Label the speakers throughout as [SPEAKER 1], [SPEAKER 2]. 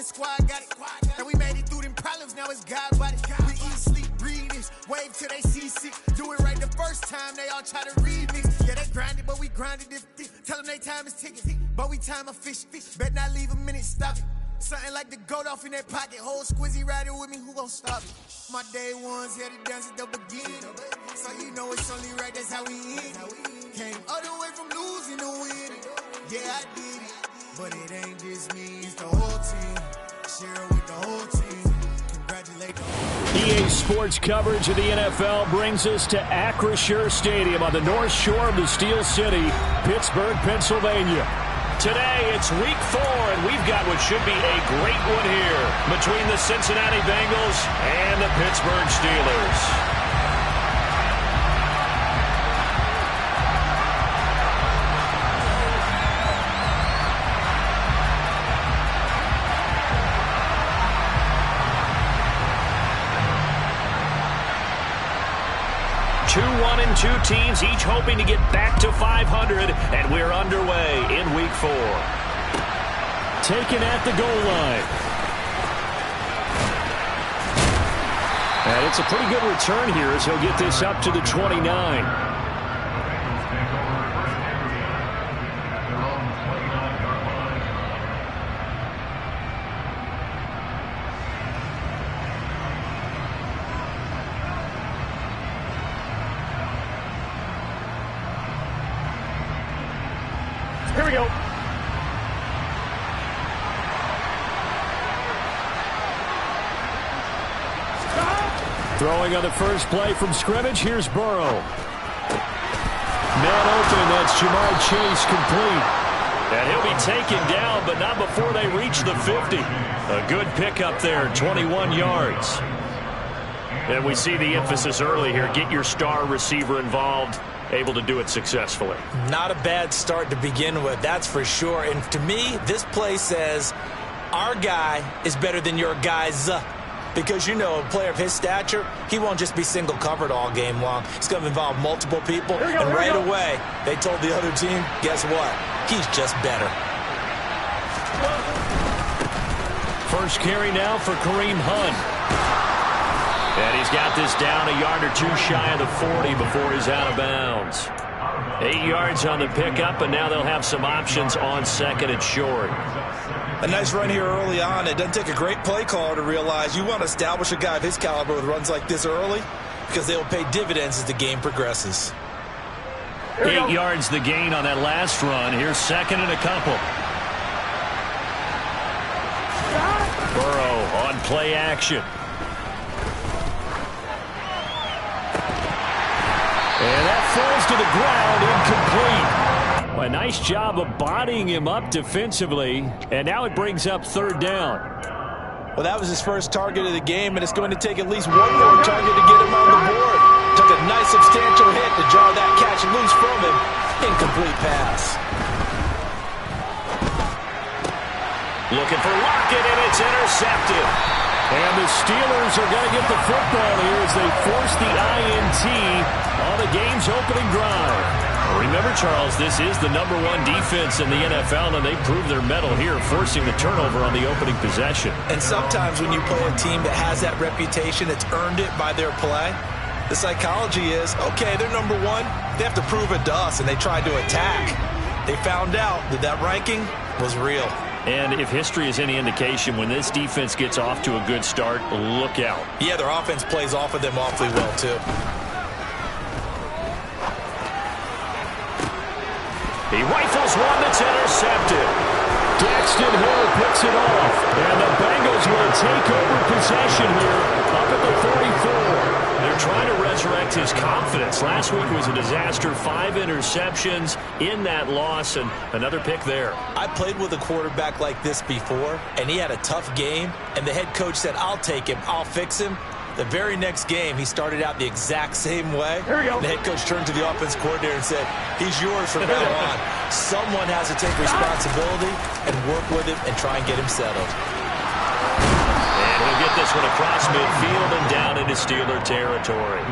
[SPEAKER 1] squad got it. And we made it through them problems, now it's God body. We eat, sleep, breathe this, wave till they see sick. Do it right the first time, they all try to remix. Yeah, they grinded, but we grinded it. Tell them they time is ticking, but we time a fish. Bet not leave a minute, stop it. Something like the goat off in that pocket. Whole squizzy riding with me, who gon' stop it? My day ones here to dance at the beginning. So you know it's only right, that's how we end. Came all the way from losing to winning. Yeah, I did it, but it ain't just me, it's the whole team. Share it with the whole team. Congratulate the whole team.
[SPEAKER 2] EA Sports coverage of the NFL brings us to Acrisure Stadium on the north shore of the Steel City, Pittsburgh, Pennsylvania.
[SPEAKER 3] Today, it's week 4, and we've got what should be a great one here between the Cincinnati Bengals and the Pittsburgh Steelers. Two 1-2 teams, each hoping to get back to 500, and we're underway in week 4.
[SPEAKER 2] Taken at the goal line. And it's a pretty good return here as he'll get this up to the 29.
[SPEAKER 3] Here we go.
[SPEAKER 2] Throwing on the first play from scrimmage, here's Burrow. Man open, that's Jamar Chase complete.
[SPEAKER 3] And he'll be taken down, but not before they reach the 50. A good pickup there, 21 yards. And we see the emphasis early here. Get your star receiver involved. Able to do it successfully.
[SPEAKER 4] Not a bad start to begin with, that's for sure. And to me, this play says our guy is better than your guys. Because, you know, a player of his stature, he won't just be single covered all game long. He's going to involve multiple people. And right away, they told the other team, guess what? He's just better.
[SPEAKER 2] First carry now for Kareem Hunt.
[SPEAKER 3] And he's got this down a yard or two shy of the 40 before he's out of bounds. 8 yards on the pickup, and now they'll have some options on second and short.
[SPEAKER 4] A nice run here early on. It doesn't take a great play caller to realize you want to establish a guy of his caliber with runs like this early because they will pay dividends as the game progresses.
[SPEAKER 3] 8 yards the gain on that last run. Here's second and a couple. Burrow on play action.
[SPEAKER 2] And that falls to the ground, incomplete. A nice job of bodying him up defensively, and now it brings up third down.
[SPEAKER 4] Well, that was his first target of the game, and it's going to take at least one more target to get him on the board. Took a nice substantial hit to jar that catch loose from him. Incomplete pass.
[SPEAKER 3] Looking for Lockett, and it's intercepted.
[SPEAKER 2] And the Steelers are going to get the football here as they force the INT on the game's opening drive.
[SPEAKER 3] Remember, Charles, this is the #1 defense in the NFL, and they proved their mettle here, forcing the turnover on the opening possession.
[SPEAKER 4] And sometimes when you play a team that has that reputation, that's earned it by their play, the psychology is, okay, they're #1. They have to prove it to us, and they tried to attack. They found out that that ranking was real.
[SPEAKER 3] And if history is any indication, when this defense gets off to a good start, look out.
[SPEAKER 4] Yeah, their offense plays off of them awfully well, too.
[SPEAKER 3] He rifles one that's intercepted.
[SPEAKER 2] Daxton Hill picks it off, and the Bengals will take over possession here up at the 44.
[SPEAKER 3] They're trying to resurrect his confidence. Last week was a disaster, 5 interceptions in that loss, and another pick there.
[SPEAKER 4] I played with a quarterback like this before, and he had a tough game, and the head coach said, I'll take him, I'll fix him. The very next game, he started out the exact same way.
[SPEAKER 3] Here we go.
[SPEAKER 4] The head coach turned to the offense coordinator and said, he's yours from now on. Someone has to take responsibility and work with him and try and get him settled.
[SPEAKER 3] And he'll get this one across midfield and down into Steeler territory.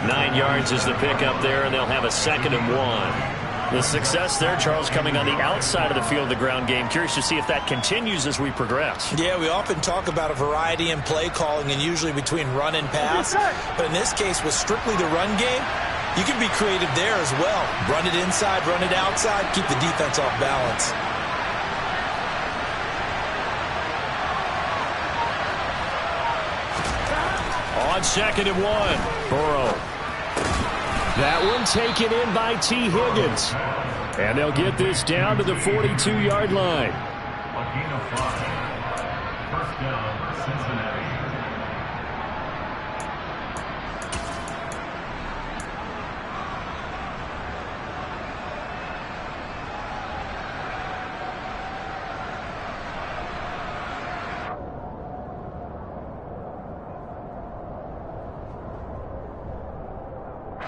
[SPEAKER 3] 9 yards is the pickup there, and they'll have a 2nd and 1. The success there, Charles, coming on the outside of the field of the ground game. Curious to see if that continues as we progress.
[SPEAKER 4] Yeah, we often talk about a variety in play calling and usually between run and pass. But in this case, with strictly the run game, you can be creative there as well. Run it inside, run it outside, keep the defense off balance.
[SPEAKER 3] On 2nd and 1, Burrow.
[SPEAKER 2] That one taken in by T. Higgins. And they'll get this down to the 42-yard line.
[SPEAKER 5] A gain of 5. First down, Cincinnati.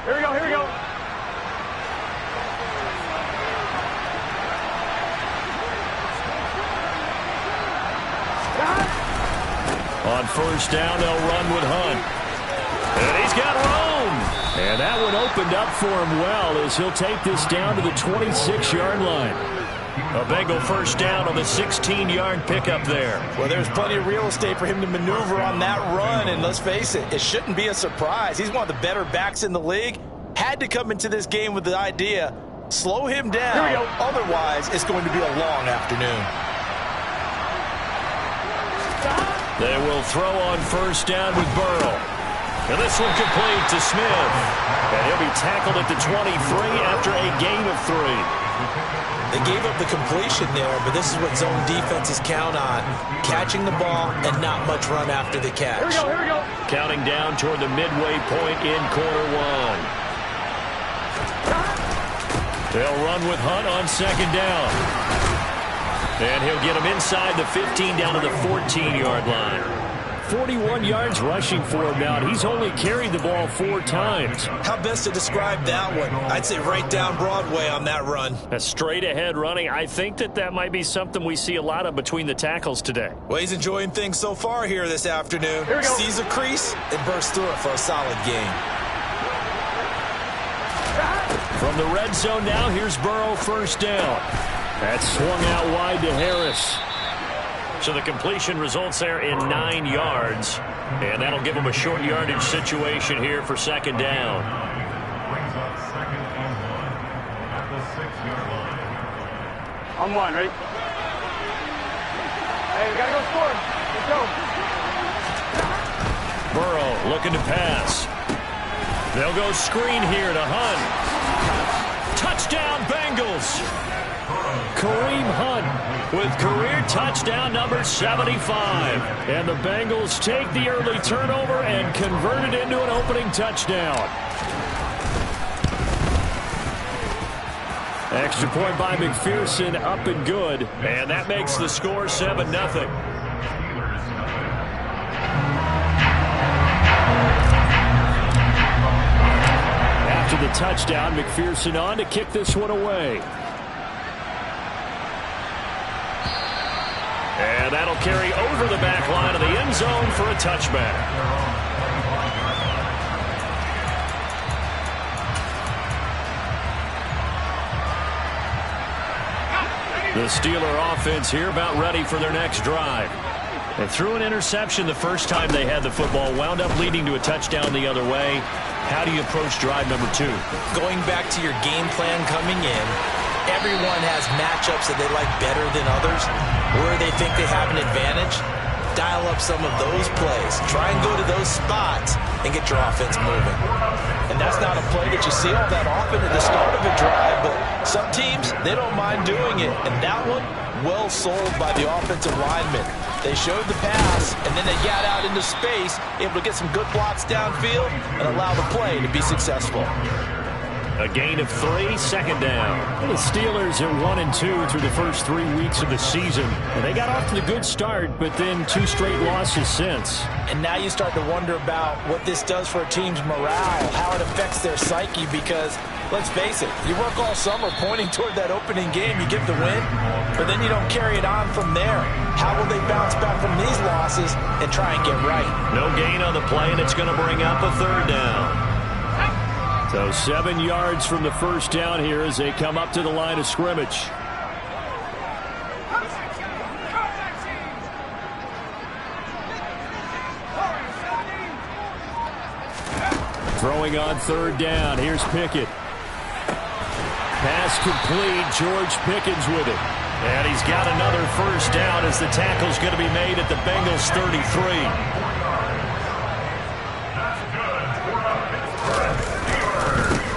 [SPEAKER 6] Here we go, here we go.
[SPEAKER 3] On 1st down, they'll run with Hunt. And he's got room.
[SPEAKER 2] And that one opened up for him well as he'll take this down to the 26-yard line.
[SPEAKER 3] A Bengal 1st down on the 16-yard pickup there.
[SPEAKER 4] Well, there's plenty of real estate for him to maneuver on that run, and let's face it, it shouldn't be a surprise. He's one of the better backs in the league. Had to come into this game with the idea, slow him down, otherwise it's going to be a long afternoon.
[SPEAKER 3] They will throw on 1st down with Burrow. And this one complete to Smith. And he'll be tackled at the 23 after a gain of 3.
[SPEAKER 4] They gave up the completion there, but this is what zone defenses count on. Catching the ball and not much run after the catch.
[SPEAKER 6] Here we go, here we go.
[SPEAKER 3] Counting down toward the midway point in quarter 1. They'll run with Hunt on 2nd down. And he'll get him inside the 15 down to the 14-yard line.
[SPEAKER 2] 41 yards rushing for him now. He's only carried the ball 4 times.
[SPEAKER 4] How best to describe that one? I'd say right down Broadway on that run.
[SPEAKER 3] A straight ahead running. I think that might be something we see a lot of between the tackles today.
[SPEAKER 4] Well, he's enjoying things so far here this afternoon.
[SPEAKER 6] Here we go.
[SPEAKER 4] Sees a crease and bursts through it for a solid gain.
[SPEAKER 3] From the red zone now, here's Burrow 1st down.
[SPEAKER 2] That's swung out wide to Harris.
[SPEAKER 3] So the completion results there in 9 yards. And that'll give them a short yardage situation here for 2nd down.
[SPEAKER 5] Brings up 2nd and 1 at the 6-yard line.
[SPEAKER 6] On 1, ready? Hey, we gotta go score. Let's go.
[SPEAKER 3] Burrow looking to pass. They'll go screen here to Hunt. Touchdown, Bengals.
[SPEAKER 2] Kareem Hunt
[SPEAKER 3] With career touchdown number 75.
[SPEAKER 2] And the Bengals take the early turnover and convert it into an opening touchdown. Extra point by McPherson, up and good.
[SPEAKER 3] And that makes the score 7-0.
[SPEAKER 2] After the touchdown, McPherson on to kick this one away.
[SPEAKER 3] And that'll carry over the back line of the end zone for a touchback. The Steeler offense here about ready for their next drive. They threw an interception the first time they had the football, wound up leading to a touchdown the other way. How do you approach drive number 2?
[SPEAKER 4] Going back to your game plan coming in, everyone has matchups that they like better than others. Where they think they have an advantage, dial up some of those plays. Try and go to those spots and get your offense moving. And that's not a play that you see all that often at the start of a drive, but some teams, they don't mind doing it. And that one, well sold by the offensive linemen. They showed the pass, and then they got out into space, able to get some good blocks downfield and allow the play to be successful.
[SPEAKER 3] A gain of 3, 2nd down.
[SPEAKER 2] The Steelers are 1-2 through the first 3 weeks of the season. And they got off to the good start, but then 2 straight losses since.
[SPEAKER 4] And now you start to wonder about what this does for a team's morale, how it affects their psyche, because let's face it, you work all summer pointing toward that opening game, you get the win, but then you don't carry it on from there. How will they bounce back from these losses and try and get right?
[SPEAKER 3] No gain on the play, and it's going to bring up a 3rd down.
[SPEAKER 2] So 7 yards from the first down here as they come up to the line of scrimmage. Throwing on third down. Here's Pickett. Pass complete. George Pickens with it.
[SPEAKER 3] And he's got another first down as the tackle's going to be made at the Bengals 33.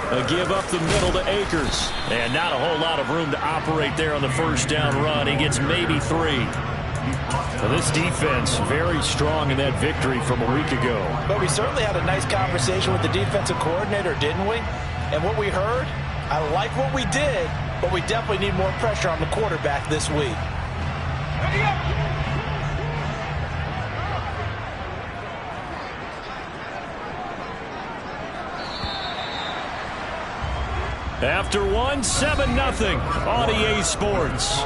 [SPEAKER 2] A give up the middle to Akers.
[SPEAKER 3] And not a whole lot of room to operate there on the first down run. He gets maybe 3.
[SPEAKER 2] Well, this defense very strong in that victory from a week ago.
[SPEAKER 4] But we certainly had a nice conversation with the defensive coordinator, didn't we? And what we heard, I like what we did, but we definitely need more pressure on the quarterback this week.
[SPEAKER 2] After 1, 7-0 on EA Sports.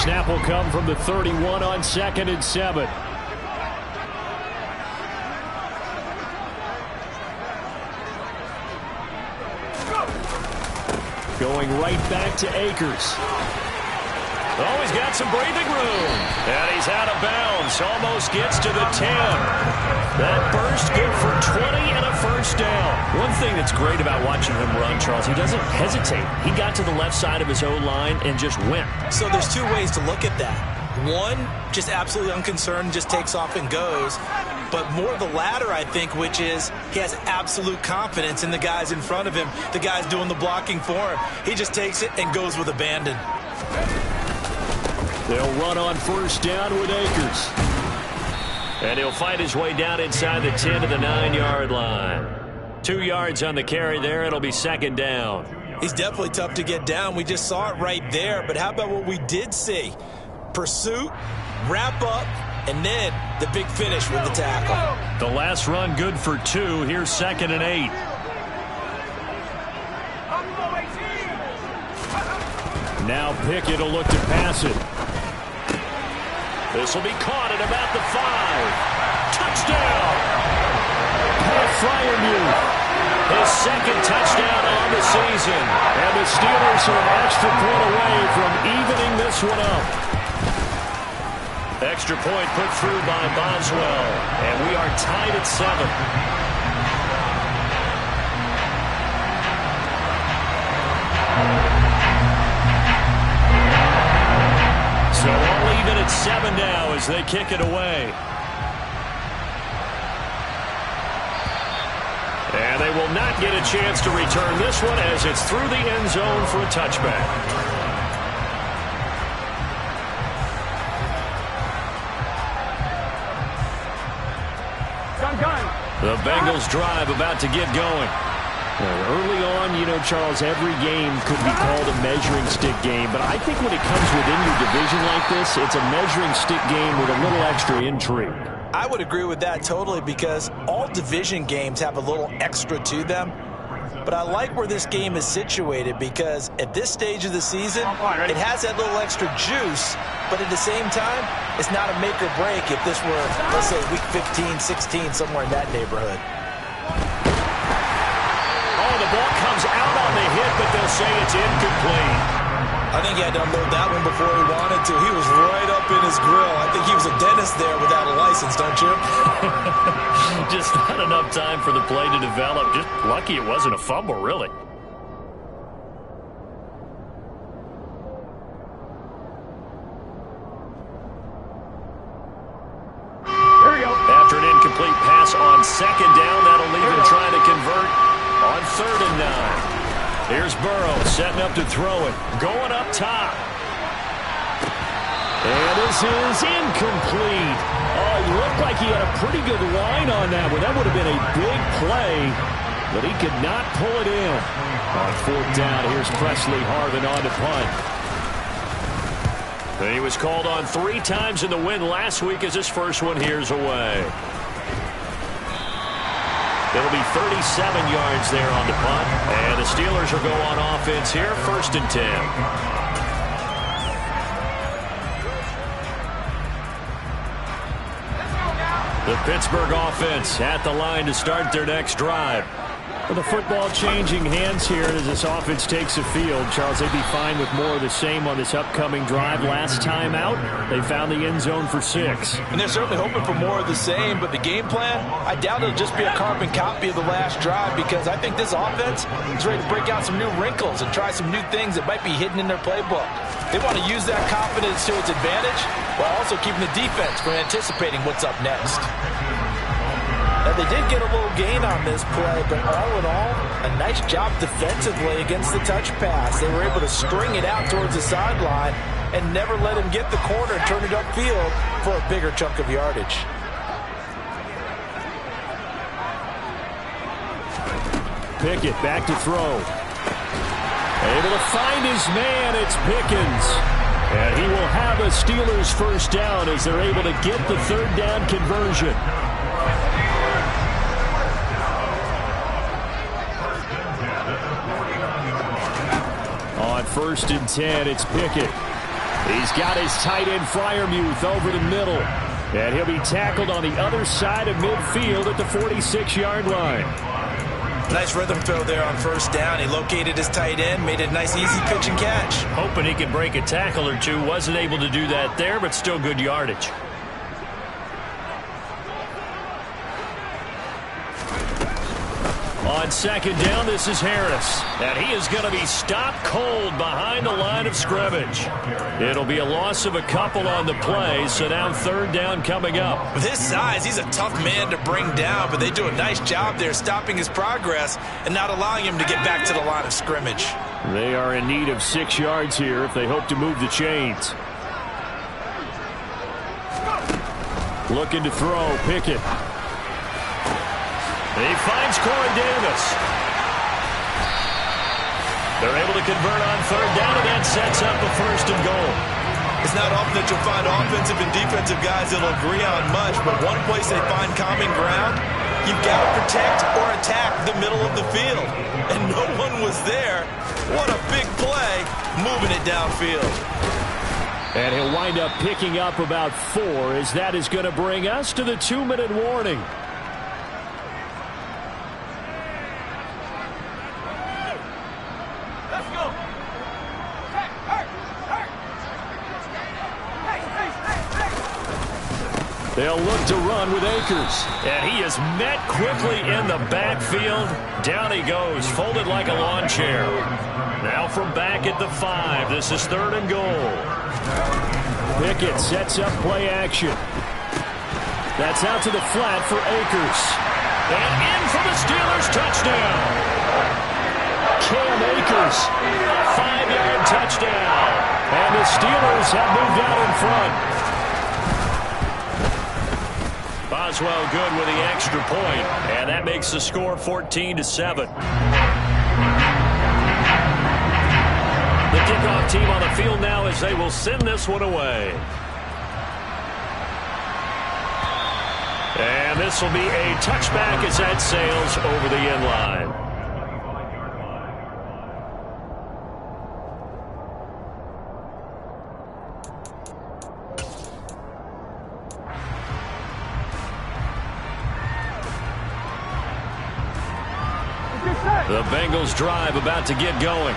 [SPEAKER 2] Snap will come from the 31 on 2nd and 7. Going right back to Akers.
[SPEAKER 3] Oh, he's got some breathing room. And he's out of bounds. Almost gets to the 10. That burst good for 20 and a first down.
[SPEAKER 2] One thing that's great about watching him run, Charles, he doesn't hesitate. He got to the left side of his O-line and just went.
[SPEAKER 4] So there's 2 ways to look at that. One, just absolutely unconcerned, just takes off and goes. But more the latter, I think, which is he has absolute confidence in the guys in front of him, the guys doing the blocking for him. He just takes it and goes with abandon.
[SPEAKER 2] They'll run on first down with Akers.
[SPEAKER 3] And he'll fight his way down inside the 10 to the 9-yard line. 2 yards on the carry there. It'll be 2nd down.
[SPEAKER 4] He's definitely tough to get down. We just saw it right there. But how about what we did see? Pursuit, wrap up, and then the big finish with the tackle.
[SPEAKER 3] The last run good for 2. Here's 2nd and 8.
[SPEAKER 2] Now Pickett will look to pass it.
[SPEAKER 3] This will be caught at about the 5. Touchdown!
[SPEAKER 2] Pat Fryermuth.
[SPEAKER 3] His 2nd touchdown on the season.
[SPEAKER 2] And the Steelers are an extra point away from evening this one up.
[SPEAKER 3] Extra point put through by Boswell. And we are tied at 7.
[SPEAKER 2] So all even at 7 now as they kick it away.
[SPEAKER 3] And they will not get a chance to return this one as it's through the end zone for a touchback.
[SPEAKER 2] The Bengals drive about to get going. Early on, you know, Charles, every game could be called a measuring stick game. But I think when it comes within your division like this, it's a measuring stick game with a little extra intrigue.
[SPEAKER 4] I would agree with that totally because all division games have a little extra to them. But I like where this game is situated because at this stage of the season, it has that little extra juice. But at the same time, it's not a make or break if this were, let's say, week 15, 16, somewhere in that neighborhood.
[SPEAKER 3] Oh, the ball comes out on the hit, but they'll say it's incomplete.
[SPEAKER 4] I think he had to unload that one before he wanted to. He was right up in his grill. I think he was a dentist there without a license, don't you?
[SPEAKER 3] Just not enough time for the play to develop. Just lucky it wasn't a fumble, really.
[SPEAKER 6] Here we go.
[SPEAKER 3] After an incomplete pass on 2nd down, that'll leave him trying to convert on 3rd and 9. Here's Burrow setting up to throw it. Going up top.
[SPEAKER 2] And this is incomplete. Oh, he looked like he had a pretty good line on that one. That would have been a big play, but he could not pull it in. On 4th down, here's Presley Harvin on to punt.
[SPEAKER 3] He was called on 3 times in the win last week as his first one here's away. be 37 yards there on the punt. And the Steelers will go on offense here, 1st and 10. The Pittsburgh offense at the line to start their next drive. With the football changing hands here as this offense takes the field, Charles, they'd be fine with more of the same on this upcoming drive. Last time out, they found the end zone for 6.
[SPEAKER 4] And they're certainly hoping for more of the same, but the game plan, I doubt it'll just be a carbon copy of the last drive, because I think this offense is ready to break out some new wrinkles and try some new things that might be hidden in their playbook. They want to use that confidence to its advantage while also keeping the defense from anticipating what's up next. Now, they did get a little gain on this play, but all in all, a nice job defensively against the touch pass. They were able to string it out towards the sideline and never let him get the corner and turn it upfield for a bigger chunk of yardage.
[SPEAKER 2] Pickett back to throw. Able to find his man. It's Pickens. And he will have a Steelers first down as they're able to get the 3rd down conversion. On 1st and 10, it's Pickett. He's got his tight end Freiermuth over the middle. And he'll be tackled on the other side of midfield at the 46-yard line.
[SPEAKER 4] Nice rhythm throw there on 1st down. He located his tight end, made it a nice easy pitch and catch.
[SPEAKER 3] Hoping he could break a tackle or two. Wasn't able to do that there, but still good yardage. On 2nd down, this is Harris. And he is going to be stopped cold behind the line of scrimmage. It'll be a loss of a couple on the play, so now 3rd down coming up.
[SPEAKER 4] With his size, he's a tough man to bring down, but they do a nice job there stopping his progress and not allowing him to get back to the line of scrimmage.
[SPEAKER 2] They are in need of 6 yards here if they hope to move the chains. Looking to throw, Pickett.
[SPEAKER 3] He finds Corey Davis. They're able to convert on 3rd down, and that sets up a 1st and goal.
[SPEAKER 4] It's not often that you'll find offensive and defensive guys that'll agree on much, but one place they find common ground, you've got to protect or attack the middle of the field. And no one was there. What a big play, moving it downfield.
[SPEAKER 2] And he'll wind up picking up about 4, as that is going to bring us to the 2-minute warning. They'll look to run with Akers.
[SPEAKER 3] And he is met quickly in the backfield. Down he goes, folded like a lawn chair. Now from back at the 5, this is 3rd and goal.
[SPEAKER 2] Pickett sets up play action. That's out to the flat for Akers.
[SPEAKER 3] And in for the Steelers touchdown.
[SPEAKER 2] Cam Akers.
[SPEAKER 3] 5-yard touchdown.
[SPEAKER 2] And the Steelers have moved out in front.
[SPEAKER 3] Boswell good with the extra point, and that makes the score 14-7. The kickoff team on the field now as they will send this one away. And this will be a touchback as that sails over the end line. The Bengals drive about to get going.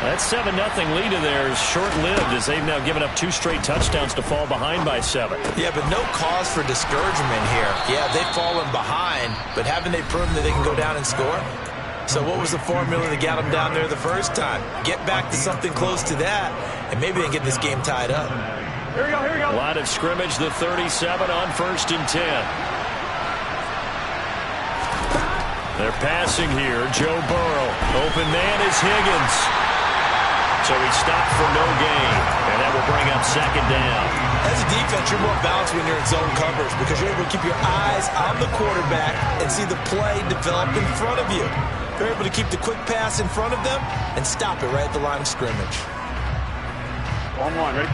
[SPEAKER 3] That 7-0 lead of theirs short-lived as they've now given up 2 straight touchdowns to fall behind by 7.
[SPEAKER 4] Yeah, but no cause for discouragement here. Yeah, they've fallen behind, but haven't they proven that they can go down and score? So what was the formula that got them down there the first time? Get back to something close to that, and maybe they get this game tied up.
[SPEAKER 6] Here we go, here we go.
[SPEAKER 3] Line of scrimmage, the 37 on 1st and 10. They're passing here. Joe Burrow. Open man is Higgins. So he stopped for no gain. And that will bring up 2nd down.
[SPEAKER 4] As a defense, you're more balanced when you're in zone coverage because you're able to keep your eyes on the quarterback and see the play develop in front of you. You're able to keep the quick pass in front of them and stop it right at the line of scrimmage.
[SPEAKER 6] 1-1, ready?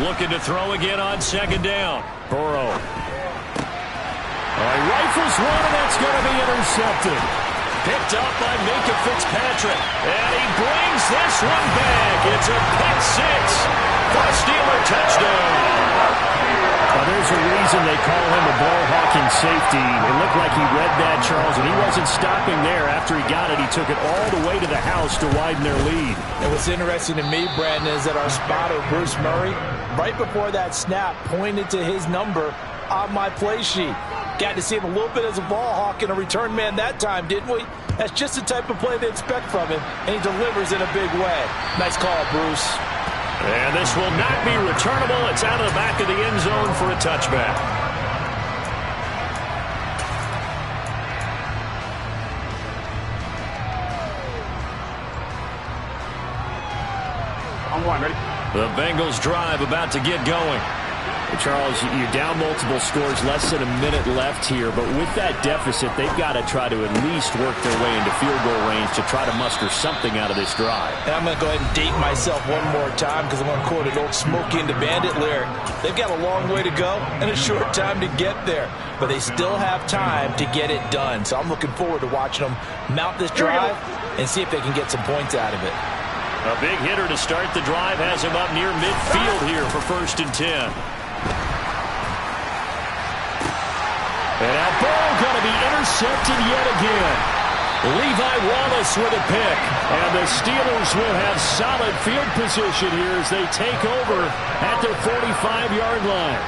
[SPEAKER 3] Looking to throw again on second down. Burrow. He rifles one, and that's going to be intercepted. Picked up by Minka Fitzpatrick. And he brings this one back. It's a pick six for a Steeler touchdown.
[SPEAKER 2] Well, there's a reason they call him a ball-hawking safety. It looked like he read that, Charles, and he wasn't stopping there. After he got it, he took it all the way to the house to widen their lead.
[SPEAKER 4] And what's interesting to me, Brandon, is that our spotter, Bruce Murray, right before that snap, pointed to his number on my play sheet. Got to see him a little bit as a ball hawk and a return man that time, didn't we? That's just the type of play they expect from him, and he delivers in a big way. Nice call, Bruce.
[SPEAKER 3] And this will not be returnable. It's out of the back of the end zone for a touchback.
[SPEAKER 6] On one, ready?
[SPEAKER 3] The Bengals drive about to get going.
[SPEAKER 2] Charles, you're down multiple scores, less than a minute left here, but with that deficit, they've got to try to at least work their way into field goal range to try to muster something out of this drive.
[SPEAKER 4] And I'm going to go ahead and date myself one more time because I'm going to quote an old Smokey and the Bandit lyric. They've got a long way to go and a short time to get there, but they still have time to get it done. So I'm looking forward to watching them mount this drive and see if they can get some points out of it.
[SPEAKER 3] A big hitter to start the drive has him up near midfield here for 1st and 10. And that ball going to be intercepted yet again. Levi Wallace with a pick. And the Steelers will have solid field position here as they take over at their 45-yard line.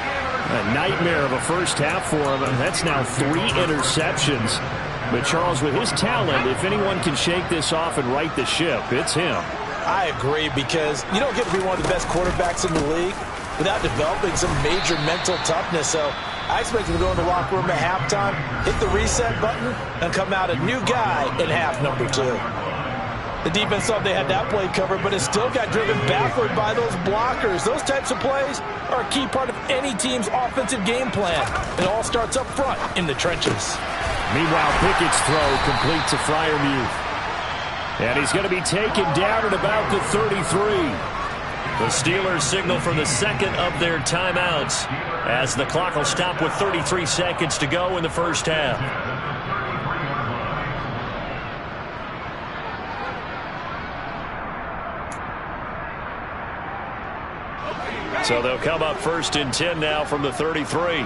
[SPEAKER 3] A nightmare of a first half for him. That's now 3 interceptions. But Charles, with his talent, if anyone can shake this off and right the ship, it's him.
[SPEAKER 4] I agree, because you don't get to be one of the best quarterbacks in the league without developing some major mental toughness. So I expect him to go in the locker room at halftime, hit the reset button, and come out a new guy in half number 2. The defense thought they had that play covered, but it still got driven backward by those blockers. Those types of plays are a key part of any team's offensive game plan. It all starts up front in the trenches.
[SPEAKER 2] Meanwhile, Pickett's throw complete to Freiermuth. And he's going to be taken down at about the 33.
[SPEAKER 3] The Steelers signal for the second of their timeouts as the clock will stop with 33 seconds to go in the first half. So they'll come up 1st and 10 now from the 33.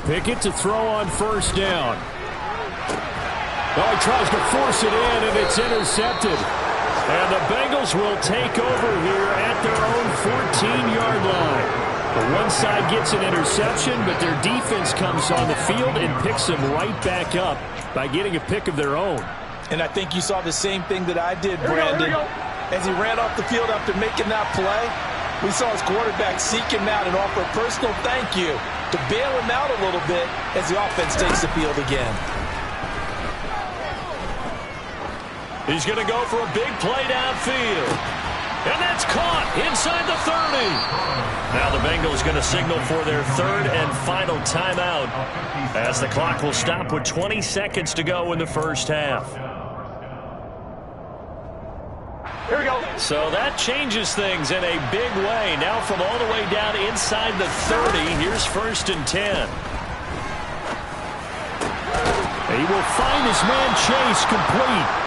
[SPEAKER 2] Pickett to throw on 1st down. Oh, he tries to force it in, and it's intercepted. And the Bengals will take over here at their own 14-yard line. The one side gets an interception, but their defense comes on the field and picks them right back up by getting a pick of their own.
[SPEAKER 4] And I think you saw the same thing that I did, Brandon. As he ran off the field after making that play, we saw his quarterback seek him out and offer a personal thank you to bail him out a little bit as the offense takes the field again.
[SPEAKER 3] He's going to go for a big play downfield. And that's caught inside the 30. Now the Bengals going to signal for their 3rd and final timeout as the clock will stop with 20 seconds to go in the first half.
[SPEAKER 6] Here we go.
[SPEAKER 3] So that changes things in a big way. Now from all the way down inside the 30, here's 1st and 10.
[SPEAKER 2] He will find his man Chase complete.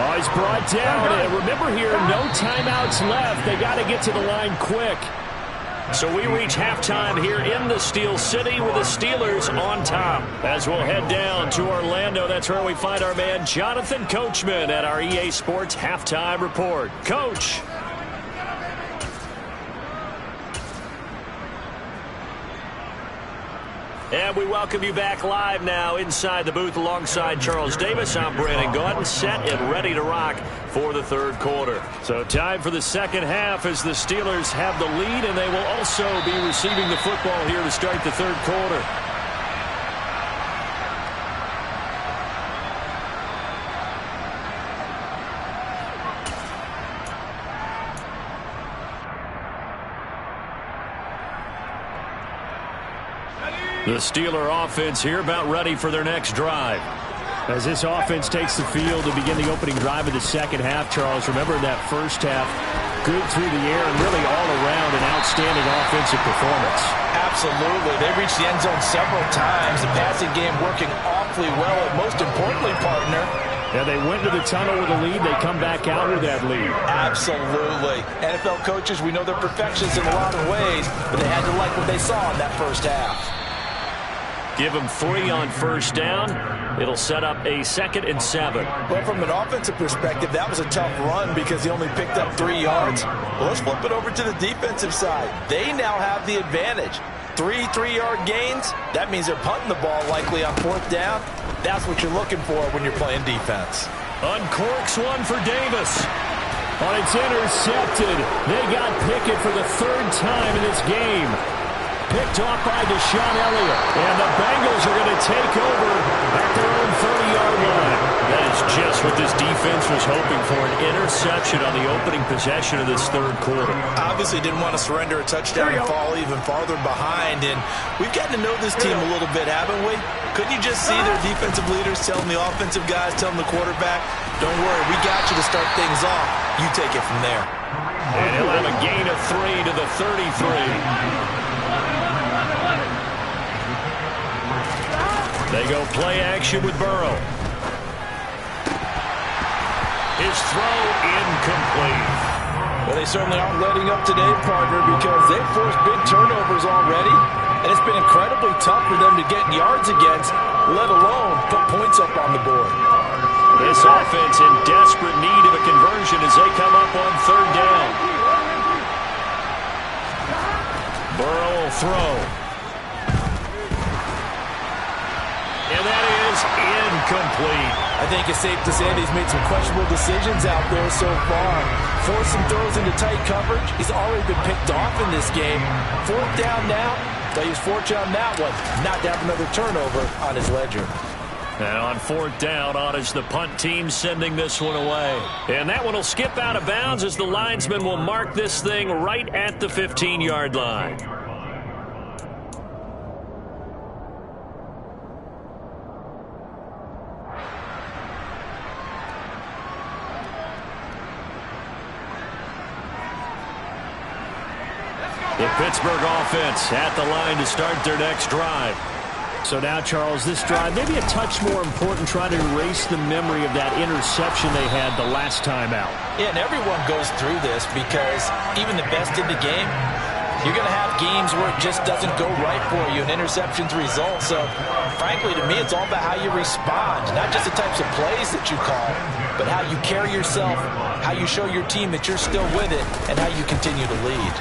[SPEAKER 2] Oh, he's brought down. And remember here, no timeouts left. They got to get to the line quick.
[SPEAKER 3] So we reach halftime here in the Steel City with the Steelers on top. As we'll head down to Orlando, that's where we find our man Jonathan Coachman at our EA Sports Halftime Report. Coach. And we welcome you back live now inside the booth alongside Charles Davis. I'm Brandon Gaudin, set and ready to rock for the 3rd quarter. So time for the second half as the Steelers have the lead, and they will also be receiving the football here to start the 3rd quarter. The Steeler offense here about ready for their next drive.
[SPEAKER 2] As this offense takes the field to begin the opening drive of the second half, Charles, remember in that first half, good through the air and really all around an outstanding offensive performance.
[SPEAKER 4] Absolutely. They reached the end zone several times. The passing game working awfully well. And most importantly, partner,
[SPEAKER 2] yeah, they went to the tunnel with a lead. They come back out with that lead.
[SPEAKER 4] Absolutely. NFL coaches, we know they're perfectionists in a lot of ways, but they had to like what they saw in that first half.
[SPEAKER 3] Give them 3 on first down. It'll set up a 2nd and 7.
[SPEAKER 4] But from an offensive perspective, that was a tough run because he only picked up 3 yards. Well, let's flip it over to the defensive side. They now have the advantage. 3 3-yard gains. That means they're punting the ball likely on 4th down. That's what you're looking for when you're playing defense.
[SPEAKER 3] Uncorks one for Davis.
[SPEAKER 2] Oh, it's intercepted. They got Pickett for the 3rd time in this game. Picked off by Deshaun Elliott. And the Bengals are going to take over at their own 30-yard line.
[SPEAKER 3] That is just what this defense was hoping for, an interception on the opening possession of this 3rd quarter.
[SPEAKER 4] Obviously didn't want to surrender a touchdown and fall even farther behind. And we've gotten to know this team a little bit, haven't we? Couldn't you just see their defensive leaders telling the offensive guys, telling the quarterback, don't worry, we got you to start things off. You take it from there.
[SPEAKER 3] And he'll have a gain of 3 to the 33. They go play action with Burrow. His throw incomplete.
[SPEAKER 4] Well, they certainly aren't letting up today, partner, because they've forced big turnovers already, and it's been incredibly tough for them to get yards against, let alone put points up on the board.
[SPEAKER 3] This offense in desperate need of a conversion as they come up on 3rd down. Burrow will throw. And that is incomplete.
[SPEAKER 4] I think it's safe to say that he's made some questionable decisions out there so far. Forced some throws into tight coverage. He's already been picked off in this game. 4th down now. But he's fortunate on that one. Not to have another turnover on his ledger.
[SPEAKER 3] And on 4th down, on is the punt team sending this one away. And that one will skip out of bounds as the linesman will mark this thing right at the 15-yard line. The Pittsburgh offense at the line to start their next drive.
[SPEAKER 2] So now, Charles, this drive maybe a touch more important, trying to erase the memory of that interception they had the last time out.
[SPEAKER 4] Yeah, and everyone goes through this because even the best in the game, you're going to have games where it just doesn't go right for you, and interceptions result. So, frankly, to me, it's all about how you respond, not just the types of plays that you call, but how you carry yourself, how you show your team that you're still with it, and how you continue to lead.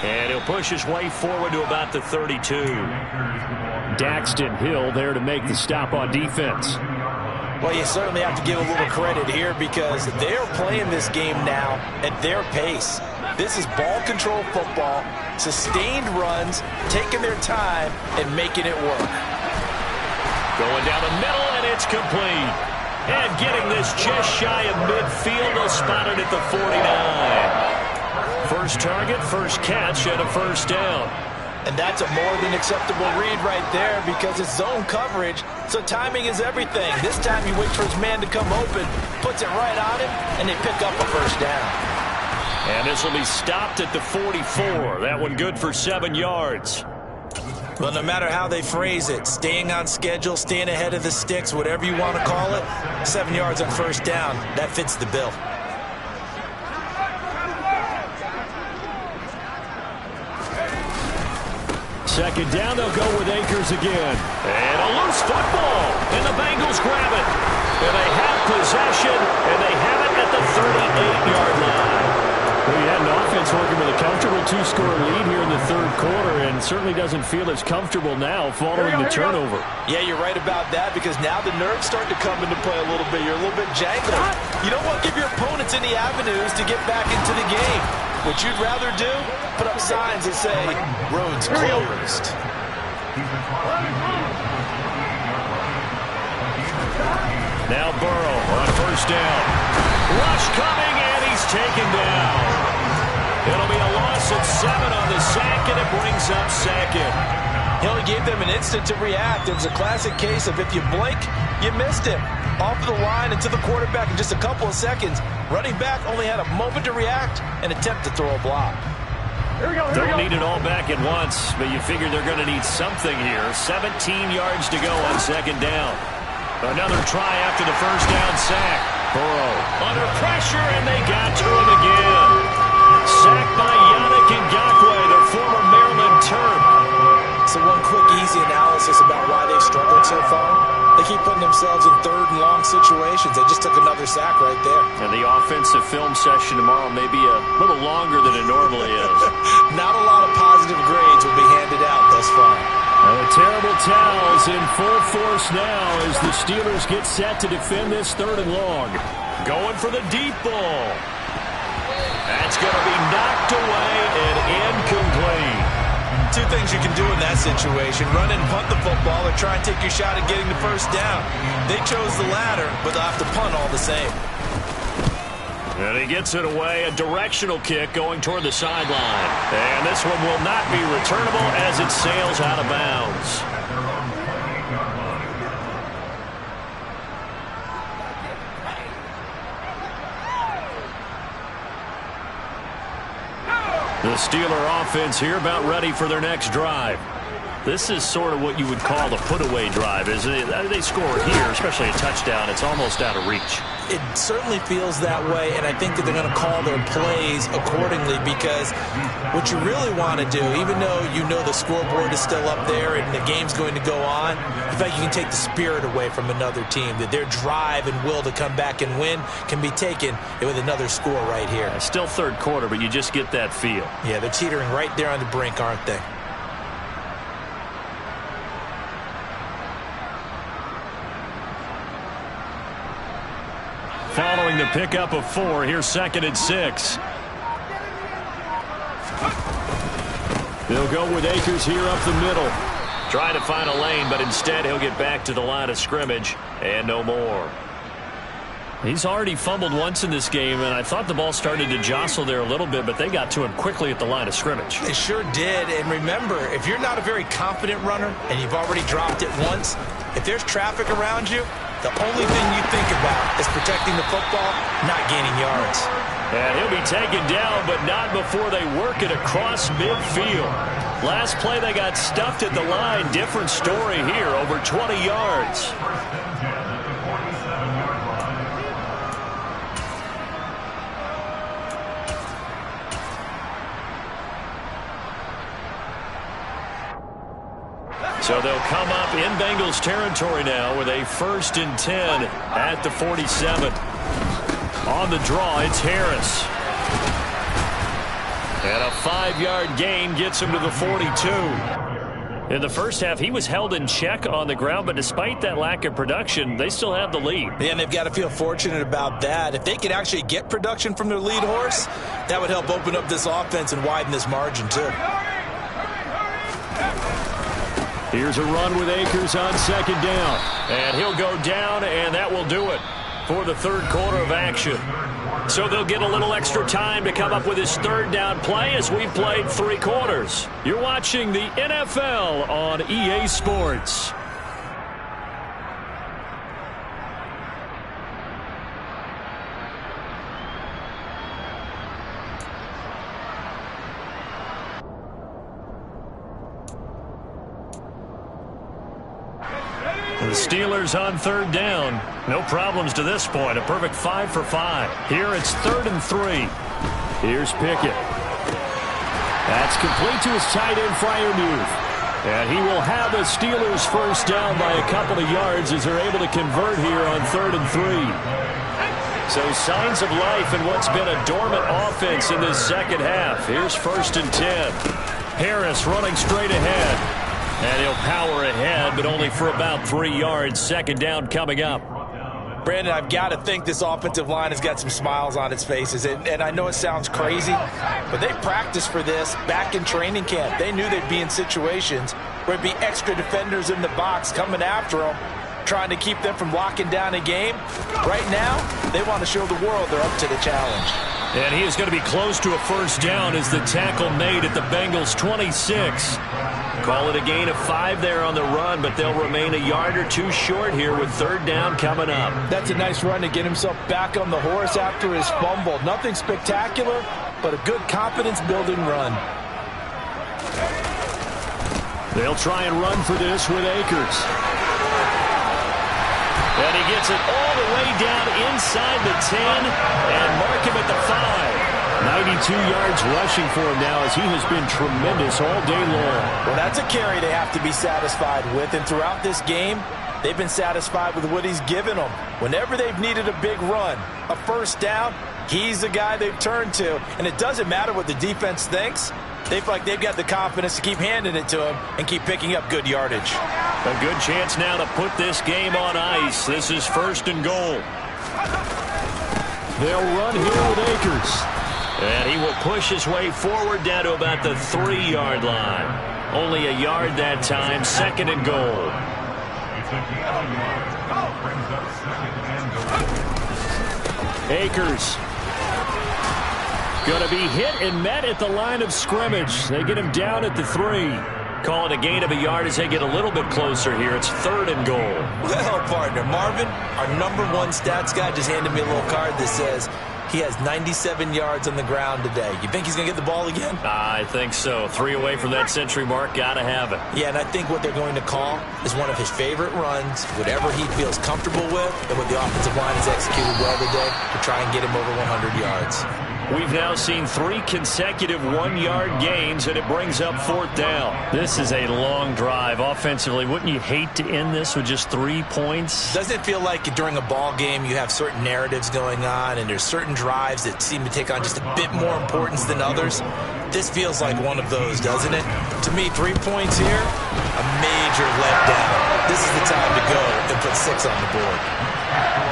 [SPEAKER 3] And he'll push his way forward to about the 32.
[SPEAKER 2] Daxton Hill there to make the stop on defense.
[SPEAKER 4] Well, you certainly have to give a little credit here because they're playing this game now at their pace. This is ball control football, sustained runs, taking their time, and making it work.
[SPEAKER 3] Going down the middle, and it's complete. And getting this just shy of midfield, they'll spot it at the 49. First target, first catch, and a 1st down.
[SPEAKER 4] And that's a more than acceptable read right there because it's zone coverage, so timing is everything. This time he waits for his man to come open, puts it right on him, and they pick up a 1st down.
[SPEAKER 3] And this will be stopped at the 44. That one good for 7 yards.
[SPEAKER 4] Well, no matter how they phrase it, staying on schedule, staying ahead of the sticks, whatever you want to call it, 7 yards on 1st down, that fits the bill.
[SPEAKER 2] Second down, they'll go with Akers again.
[SPEAKER 3] And a loose football, and the Bengals grab it. And they have possession, and they have it at the 38-yard line.
[SPEAKER 2] Well, you had an offense working with a comfortable 2-score lead here in the 3rd quarter, and certainly doesn't feel as comfortable now following the turnover.
[SPEAKER 4] Yeah, you're right about that because now the nerves start to come into play a little bit. You're a little bit jangled. You don't want to give your opponents any avenues to get back into the game. What you'd rather do, put up signs that say, roads closed.
[SPEAKER 3] Now Burrow on 1st down. Rush coming, and he's taken down. It'll be a loss of 7 on the sack, and it brings up 2nd.
[SPEAKER 4] He only gave them an instant to react. It was a classic case of if you blink, you missed him. Off the line and to the quarterback in just a couple of seconds. Running back only had a moment to react and attempt to throw a block.
[SPEAKER 5] Here we go.
[SPEAKER 3] Don't need it all back at once, but you figure they're going to need something here. 17 yards to go on second down. Another try after the first down sack. Burrow under pressure, and they got to him again. Sacked by Yannick Ngakoue, the former Maryland Terp.
[SPEAKER 4] So one quick, easy analysis about why they've struggled so far. They keep putting themselves in third and long situations. They just took another sack right there.
[SPEAKER 3] And the offensive film session tomorrow may be a little longer than it normally is.
[SPEAKER 4] Not a lot of positive grades will be handed out thus far.
[SPEAKER 2] And the terrible towels in full force now as the Steelers get set to defend this third and long.
[SPEAKER 3] Going for the deep ball. That's going to be knocked away and incomplete.
[SPEAKER 4] Two things you can do in that situation: run and punt the football, or try and take your shot at getting the first down. They chose the latter, but they'll have to punt all the same.
[SPEAKER 3] And he gets it away, a directional kick going toward the sideline. And this one will not be returnable as it sails out of bounds. The Steeler offense here about ready for their next drive. This is sort of what you would call the put-away drive, isn't it? They score here, especially a touchdown. It's almost out of reach.
[SPEAKER 4] It certainly feels that way, and I think that they're going to call their plays accordingly, because what you really want to do, even though you know the scoreboard is still up there and the game's going to go on, in fact, you can take the spirit away from another team, that their drive and will to come back and win can be taken with another score right here.
[SPEAKER 3] Still third quarter, but you just get that feel.
[SPEAKER 4] Yeah, they're teetering right there on the brink, aren't they?
[SPEAKER 3] Following the pickup of 4, here's 2nd and 6.
[SPEAKER 2] They'll go with Akers here up the middle.
[SPEAKER 3] Trying to find a lane, but instead he'll get back to the line of scrimmage and no more.
[SPEAKER 2] He's already fumbled once in this game, and I thought the ball started to jostle there a little bit, but they got to him quickly at the line of scrimmage.
[SPEAKER 4] They sure did, and remember, if you're not a very confident runner and you've already dropped it once, if there's traffic around you, the only thing you think about is protecting the football, not gaining yards.
[SPEAKER 3] And he'll be taken down, but not before they work it across midfield. Last play, they got stuffed at the line. Different story here, over 20 yards. So they'll come up in Bengals territory now with a 1st and 10 at the 47. On the draw, it's Harris. And a 5-yard gain gets him to the 42. In the first half, he was held in check on the ground, but despite that lack of production, they still have the lead.
[SPEAKER 4] Yeah, and they've got to feel fortunate about that. If they could actually get production from their lead horse, that would help open up this offense and widen this margin, too.
[SPEAKER 2] Here's a run with Akers on 2nd down.
[SPEAKER 3] And he'll go down, and that will do it for the third quarter of action. So they'll get a little extra time to come up with his 3rd down play as we've played 3 quarters.
[SPEAKER 2] You're watching the NFL on EA Sports.
[SPEAKER 3] The Steelers on 3rd down. No problems to this point. A perfect 5 for 5. Here it's 3rd and 3.
[SPEAKER 2] Here's Pickett. That's complete to his tight end, Freiermuth. And he will have the Steelers 1st down by a couple of yards as they're able to convert here on 3rd and 3.
[SPEAKER 3] So signs of life in what's been a dormant offense in this second half. Here's 1st and 10. Harris running straight ahead. And he'll power ahead, but only for about 3 yards. 2nd down coming up.
[SPEAKER 4] Brandon, I've got to think this offensive line has got some smiles on its faces. And I know it sounds crazy, but they practiced for this back in training camp. They knew they'd be in situations where there'd be extra defenders in the box coming after them, trying to keep them from locking down a game. Right now, they want to show the world they're up to the challenge.
[SPEAKER 3] And he is going to be close to a 1st down as the tackle made at the Bengals 26. Call it a gain of 5 there on the run, but they'll remain a yard or two short here with third down coming up.
[SPEAKER 4] That's a nice run to get himself back on the horse after his fumble. Nothing spectacular, but a good confidence-building run.
[SPEAKER 2] They'll try and run for this with Akers.
[SPEAKER 3] And he gets it all the way down inside the 10 and mark him at the 5.
[SPEAKER 2] 92 yards rushing for him now as he has been tremendous all day long.
[SPEAKER 4] Well, that's a carry they have to be satisfied with, and throughout this game, they've been satisfied with what he's given them. Whenever they've needed a big run, a first down, he's the guy they've turned to. And it doesn't matter what the defense thinks. They feel like they've got the confidence to keep handing it to him and keep picking up good yardage.
[SPEAKER 3] A good chance now to put this game on ice. This is 1st and goal.
[SPEAKER 2] They'll run here with Akers.
[SPEAKER 3] And he will push his way forward down to about the 3-yard line. Only a yard that time, 2nd and goal.
[SPEAKER 2] Akers. Going to be hit and met at the line of scrimmage. They get him down at the 3.
[SPEAKER 3] Call it a gain of a yard as they get a little bit closer here. It's 3rd and goal.
[SPEAKER 4] Well, partner, Marvin, our #1 stats guy just handed me a little card that says he has 97 yards on the ground today. You think he's going to get the ball again?
[SPEAKER 3] I think so. 3 away from that century mark. Got to have it.
[SPEAKER 4] Yeah, and I think what they're going to call is one of his favorite runs, whatever he feels comfortable with, and what the offensive line has executed well today to try and get him over 100 yards.
[SPEAKER 3] We've now seen 3 consecutive 1-yard gains, and it brings up 4th down.
[SPEAKER 2] This is a long drive offensively. Wouldn't you hate to end this with just 3 points?
[SPEAKER 4] Doesn't it feel like during a ball game you have certain narratives going on and there's certain drives that seem to take on just a bit more importance than others? This feels like one of those, doesn't it? To me, 3 points here, a major letdown. This is the time to go and put 6 on the board.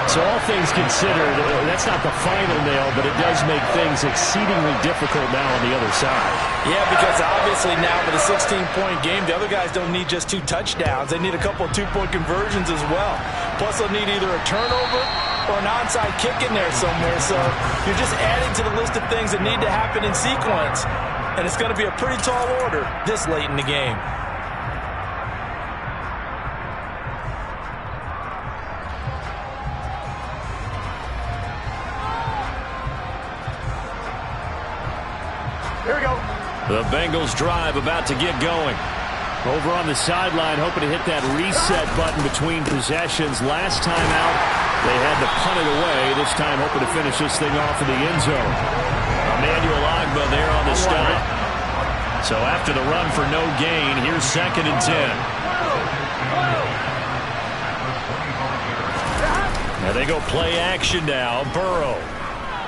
[SPEAKER 2] So all things considered, that's not the final nail, but it does make things exceedingly difficult now on the other side.
[SPEAKER 4] Yeah, because obviously now with a 16-point game, the other guys don't need just 2 touchdowns. They need a couple of 2-point conversions as well. Plus, they'll need either a turnover or an onside kick in there somewhere. So you're just adding to the list of things that need to happen in sequence. And it's going to be a pretty tall order this late in the game.
[SPEAKER 6] Here we go.
[SPEAKER 3] The Bengals drive about to get going.
[SPEAKER 2] Over on the sideline, hoping to hit that reset button between possessions. Last time out, they had to punt it away. This time, hoping to finish this thing off in the end zone.
[SPEAKER 3] Emmanuel Ogbah there on the stop. So after the run for no gain, here's 2nd and 10. Now they go play action now. Burrow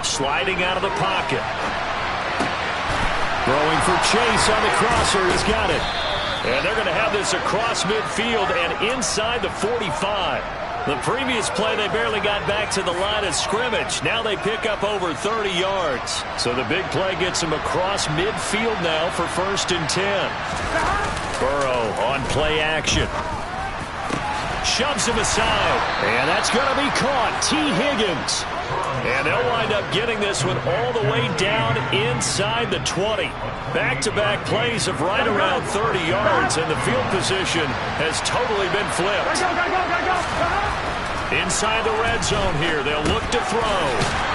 [SPEAKER 3] sliding out of the pocket.
[SPEAKER 2] Throwing for Chase on the crosser. He's got it.
[SPEAKER 3] And they're going to have this across midfield and inside the 45. The previous play, they barely got back to the line of scrimmage. Now they pick up over 30 yards. So the big play gets them across midfield now for 1st and 10. Burrow on play action. Shoves him aside.
[SPEAKER 2] And that's going to be caught. T. Higgins.
[SPEAKER 3] And they'll wind up getting this one all the way down inside the 20. Back-to-back plays of right around 30 yards, and the field position has totally been flipped. Inside the red zone here, they'll look to throw.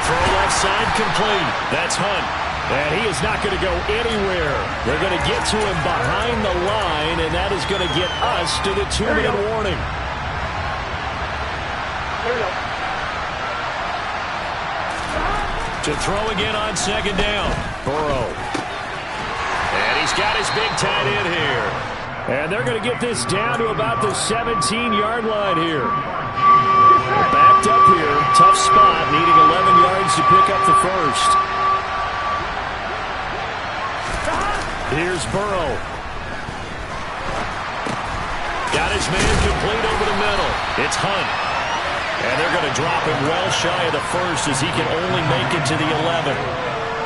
[SPEAKER 3] Throw left side complete. That's Hunt.
[SPEAKER 2] And he is not going to go anywhere. They're going to get to him behind the line, and that is going to get us to the 2-minute warning.
[SPEAKER 6] Here we go.
[SPEAKER 3] To throw again on 2nd down. Burrow. And he's got his big tight end here.
[SPEAKER 2] And they're going to get this down to about the 17-yard line here. Backed up here. Tough spot. Needing 11 yards to pick up the first. Here's Burrow.
[SPEAKER 3] Got his man complete over the middle. It's Hunt. And they're going to drop him well shy of the first as he can only make it to the 11.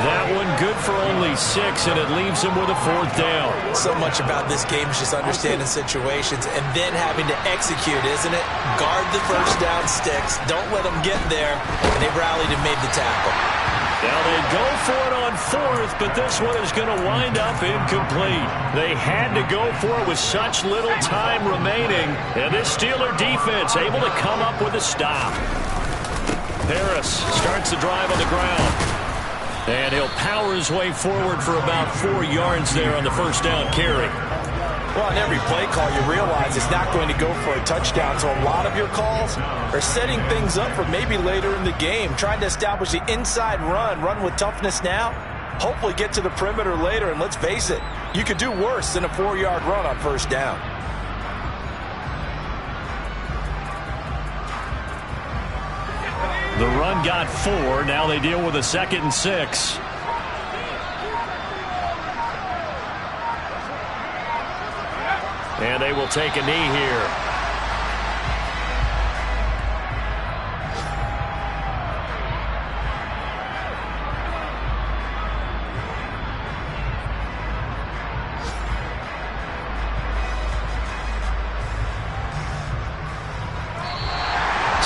[SPEAKER 3] That one good for only 6, and it leaves him with a 4th down.
[SPEAKER 4] So much about this game is just understanding situations and then having to execute, isn't it? Guard the first down sticks. Don't let them get there. And they rallied and made the tackle.
[SPEAKER 3] Now they go for it on fourth, but this one is going to wind up incomplete. They had to go for it with such little time remaining, and this Steeler defense able to come up with a stop. Harris starts the drive on the ground, and he'll power his way forward for about 4 yards there on the first down carry.
[SPEAKER 4] Well, on every play call, you realize it's not going to go for a touchdown, so a lot of your calls are setting things up for maybe later in the game, trying to establish the inside run with toughness now, hopefully get to the perimeter later, and let's face it, you could do worse than a 4-yard run on first down.
[SPEAKER 3] The run got 4. Now they deal with a 2nd and 6. And they will take a knee here.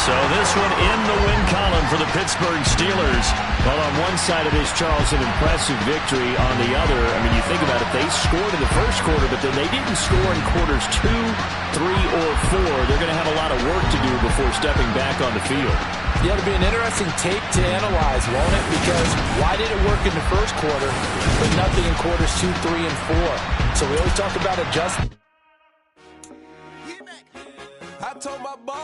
[SPEAKER 3] So this one in the win column for the Pittsburgh Steelers. Well, on one side of this, Charles, an impressive victory. On the other, I mean, you think about it, they scored in the first quarter, but then they didn't score in quarters 2, 3, or 4. They're going to have a lot of work to do before stepping back on the field.
[SPEAKER 4] Yeah, it'll be an interesting tape to analyze, won't it? Because why did it work in the first quarter, but nothing in quarters 2, 3, and 4? So we always talk about adjustment.
[SPEAKER 1] I told my boss.